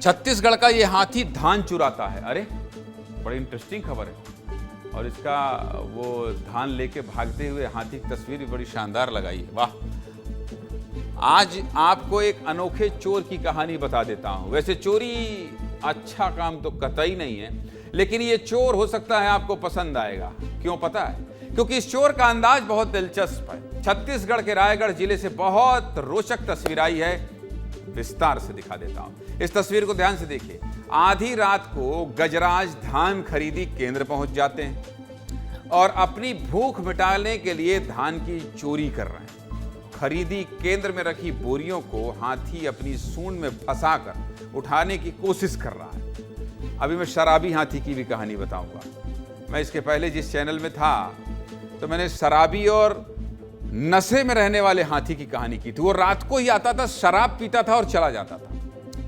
छत्तीसगढ़ का ये हाथी धान चुराता है। अरे बड़ी इंटरेस्टिंग खबर है। और इसका वो धान लेके भागते हुए हाथी की तस्वीर भी बड़ी शानदार लगाई है। वाह। आज आपको एक अनोखे चोर की कहानी बता देता हूं। वैसे चोरी अच्छा काम तो कतई नहीं है, लेकिन ये चोर हो सकता है आपको पसंद आएगा। क्यों पता है? क्योंकि इस चोर का अंदाज बहुत दिलचस्प है। छत्तीसगढ़ के रायगढ़ जिले से बहुत रोचक तस्वीर आई है, विस्तार से दिखा देता हूं। इस तस्वीर को ध्यान से देखिए। आधी रात को गजराज धान खरीदी केंद्र पहुंच जाते हैं और अपनी भूख मिटाने के लिए धान की चोरी कर रहे हैं। खरीदी केंद्र में रखी बोरियों को हाथी अपनी सूंड में फंसाकर उठाने की कोशिश कर रहा है। अभी मैं शराबी हाथी की भी कहानी बताऊंगा। मैं इसके पहले जिस चैनल में था तो मैंने शराबी और नशे में रहने वाले हाथी की कहानी की थी। वो रात को ही आता था, शराब पीता था और चला जाता था।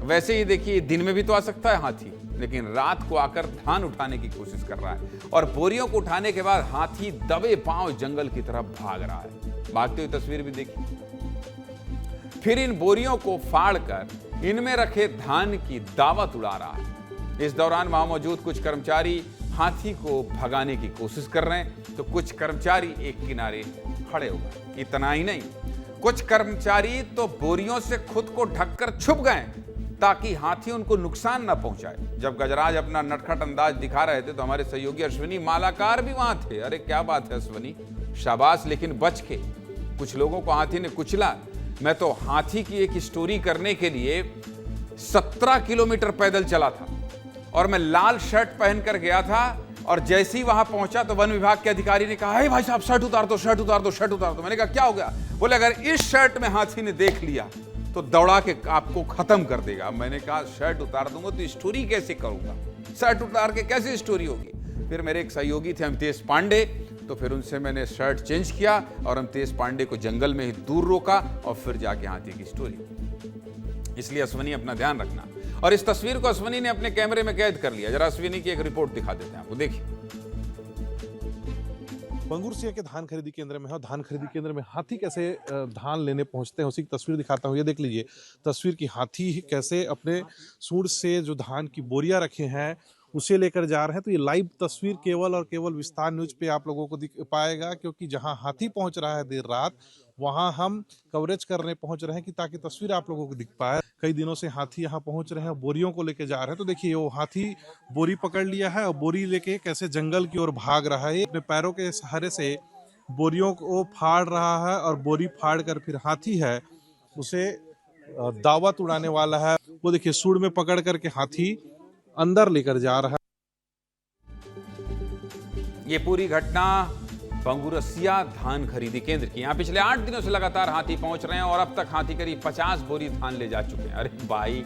वैसे ही देखिए, दिन में भी तो आ सकता है हाथी, लेकिन रात को आकर धान उठाने की कोशिश कर रहा है। और बोरियों को उठाने के बाद हाथी दबे पांव जंगल की तरफ भाग रहा है। भागते हुए तस्वीर भी देखिए। फिर इन बोरियों को फाड़कर इनमें रखे धान की दावत उड़ा रहा है। इस दौरान वहां मौजूद कुछ कर्मचारी हाथी को भगाने की कोशिश कर रहे हैं, तो कुछ कर्मचारी एक किनारे खड़े हो गए। इतना ही नहीं, कुछ कर्मचारी तो बोरियों से खुद को ढककर छुप गए ताकि हाथी उनको नुकसान न पहुंचाए। जब गजराज अपना नटखट अंदाज दिखा रहे थे तो हमारे सहयोगी अश्विनी मालाकार भी वहां थे। अरे क्या बात है अश्विनी, शाबाश। लेकिन बच के कुछ लोगों को हाथी ने कुचला। मैं तो हाथी की एक स्टोरी करने के लिए 17 किलोमीटर पैदल चला था और मैं लाल शर्ट पहनकर गया था। और जैसे ही वहां पहुंचा तो वन विभाग के अधिकारी ने कहा, हे भाई साहब शर्ट उतार दो, शर्ट उतार दो, शर्ट उतार दो। मैंने कहा क्या हो गया? बोले अगर इस शर्ट में हाथी ने देख लिया तो दौड़ा के आपको खत्म कर देगा। मैंने कहा शर्ट उतार दूंगा तो स्टोरी कैसे करूंगा? शर्ट उतार के कैसे स्टोरी होगी? फिर मेरे एक सहयोगी थे अमितेश पांडे, तो फिर उनसे मैंने शर्ट चेंज किया और अमितेश पांडे को जंगल में ही दूर रोका और फिर जाके हाथी की स्टोरी। इसलिए अश्विनी अपना ध्यान रखना। और इस तस्वीर को अश्विनी ने अपने कैमरे में कैद कर लिया। जरा अश्विनी की एक रिपोर्ट दिखा देते हैं आपको, देखिए। बंगुर सिंह के धान खरीदी केंद्र में है। धान खरीदी केंद्र में हाथी कैसे धान लेने पहुंचते हैं उसी की तस्वीर दिखाता हूं। ये देख लीजिए तस्वीर की हाथी कैसे अपने सूंड से जो धान की बोरियां रखे हैं उसे लेकर जा रहे हैं। तो ये लाइव तस्वीर केवल और केवल विस्तार न्यूज पे आप लोगों को दिख पाएगा, क्योंकि जहां हाथी पहुंच रहा है देर रात वहां हम कवरेज करने पहुंच रहे हैं कि ताकि तस्वीर आप लोगों को दिख पाए। कई दिनों से हाथी यहाँ पहुंच रहे हैं, बोरियों को लेके जा रहे हैं। तो देखिए वो हाथी बोरी पकड़ लिया है और बोरी लेके कैसे जंगल की ओर भाग रहा है। अपने पैरों के सहारे से बोरियों को फाड़ रहा है और बोरी फाड़ कर फिर हाथी है उसे दावत उड़ाने वाला है। वो देखिए सूंड में पकड़ करके हाथी अंदर लेकर जा रहा है। ये पूरी घटना बंगुरसिया धान खरीदी केंद्र की। यहाँ पिछले 8 दिनों से लगातार हाथी पहुंच रहे हैं और अब तक हाथी करीब 50 बोरी धान ले जा चुके हैं। अरे भाई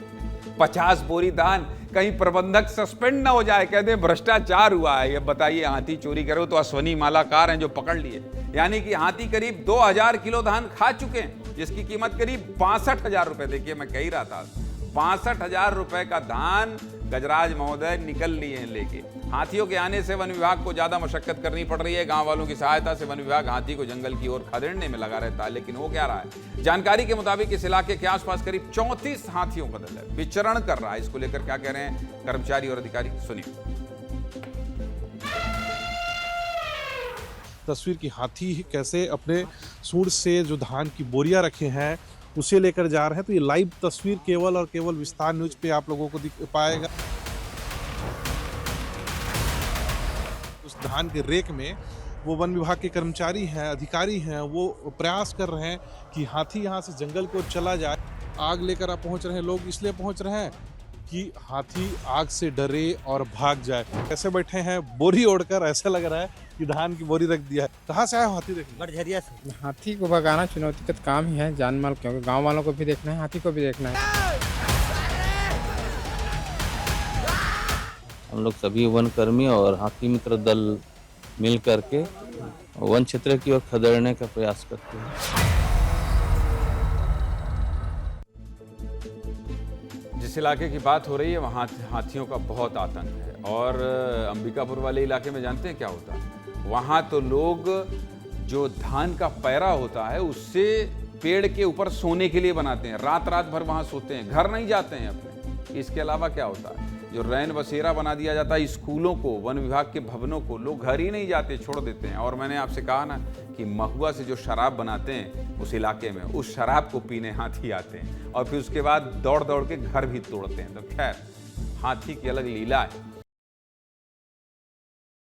50 बोरी धान, कहीं प्रबंधक सस्पेंड ना हो जाए, कहते हैं भ्रष्टाचार हुआ है। ये बताइए, हाथी चोरी करे तो अश्विनी मालाकार हैं जो पकड़ लिए। यानी कि हाथी करीब 2000 किलो धान खा चुके हैं, जिसकी कीमत करीब 62,000 रुपए। देखिए मैं कह ही रहा था 62,000 रुपए का धान गजराज महोदय निकल लिए हैं लेके। हाथियों के आने से वन विभाग को ज्यादा मशक्कत करनी पड़ रही है। गांव वालों की सहायता से वन विभाग हाथी को जंगल की ओर खदेड़ने में लगा रहता है, लेकिन हो क्या रहा है? जानकारी के मुताबिक इस इलाके के आसपास करीब 34 हाथियों का दल है, विचरण कर रहा है। इसको लेकर क्या कह रहे हैं कर्मचारी और अधिकारी, सुनिए। तस्वीर की हाथी कैसे अपने सूंड से जो धान की बोरियां रखे हैं उसे लेकर जा रहे हैं। तो ये लाइव तस्वीर केवल और केवल विस्तार न्यूज पे आप लोगों को दिख पाएगा। उस धान के रेक में वो वन विभाग के कर्मचारी हैं, अधिकारी हैं, वो प्रयास कर रहे हैं कि हाथी यहाँ से जंगल को चला जाए। आग लेकर आप पहुंच रहे हैं, लोग इसलिए पहुंच रहे हैं कि हाथी आग से डरे और भाग जाए। कैसे बैठे हैं बोरी ओढ़कर, ऐसा लग रहा है कि धान की बोरी रख दिया है। कहाँ से आए हो हाथी देखने? गढ़झरिया से। हाथी को भगाना चुनौती का काम ही है, जान माल, क्योंकि गांव वालों को भी देखना है, हाथी को भी देखना है। हम लोग सभी वन कर्मी और हाथी मित्र दल मिल करके वन क्षेत्र की ओर खदेड़ने का प्रयास करते हैं। जिस इलाके की बात हो रही है वहाँ हाथियों का बहुत आतंक है। और अंबिकापुर वाले इलाके में जानते हैं क्या होता है? वहाँ तो लोग जो धान का पैरा होता है उससे पेड़ के ऊपर सोने के लिए बनाते हैं। रात रात भर वहाँ सोते हैं, घर नहीं जाते हैं अपने। इसके अलावा क्या होता है, जो रैन बसेरा बना दिया जाता है स्कूलों को, वन विभाग के भवनों को, लोग घर ही नहीं जाते, छोड़ देते हैं। और मैंने आपसे कहा ना कि महुआ से जो शराब बनाते हैं उस इलाके में, उस शराब को पीने हाथी आते हैं और फिर उसके बाद दौड़ दौड़ के घर भी तोड़ते हैं। तो खैर, हाथी की अलग लीला है।